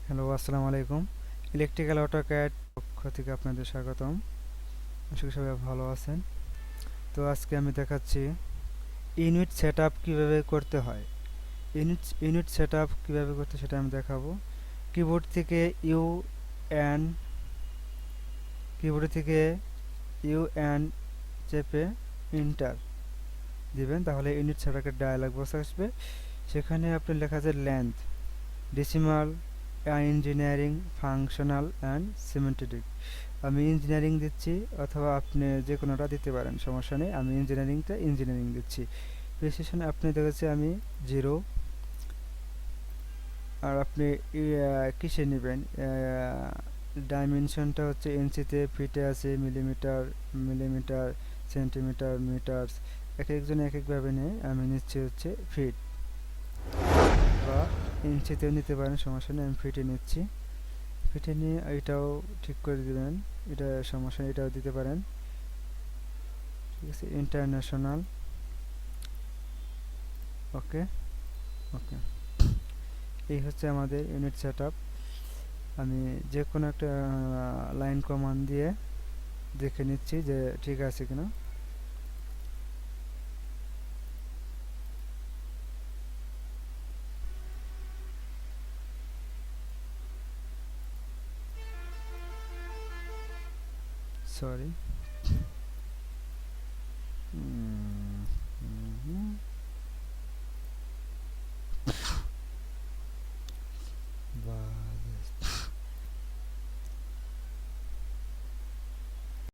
Hello, আসসালামু আলাইকুম। Electrical AutoCAD পক্ষ থেকে আপনাদের স্বাগতম। আশা করি সবাই ভালো আছেন। তো আজকে আমি দেখাচ্ছি ইউনিট সেটআপ কিভাবে করতে হয়। ইউনিট সেটআপ কিভাবে করতে সেটা আমি দেখাবো। কিবোর্ড থেকে ইউ এন কিবোর্ড থেকে ইউ এন চেপে এন্টার দিবেন, তাহলে ইউনিট সেটআপের ডায়ালগ বক্স আসবে। সেখানে আপনি লেখা আছে length, decimal, engineering, functional and scientific. আমি ইঞ্জিনিয়ারিং দিচ্ছি, অথবা আপনি যে কোনোটা দিতে পারেন, সমস্যা নেই। আমি ইঞ্জিনিয়ারিং দিচ্ছি। প্রেসিশন আপনি দেখেছি আমি 0। আর আপনি কিসে নেবেন, ডাইমেনশনটা হচ্ছে ইঞ্চিতে, ফিটে আছে মিলিমিটার, মিলিমিটার, সেন্টিমিটার, মিটার। এক একজন এক একভাবে নেয়, আমি নিচ্ছি হচ্ছে ফিট, বা ইঞ্চিতেও নিতে পারেন, সমস্যা নেই। আমি ফিটে নিচ্ছি। ফিটে নিয়ে এটাও ঠিক করে দিবেন, এটা সমস্যা নেই, এটাও দিতে পারেন। ঠিক আছে, ইন্টারন্যাশনাল। ওকে, ওকে। এই হচ্ছে আমাদের ইউনিট সেটআপ। আমি যে কোনো একটা লাইন কমান্ড দিয়ে দেখে নিচ্ছি যে ঠিক আছে কিনা। সরি,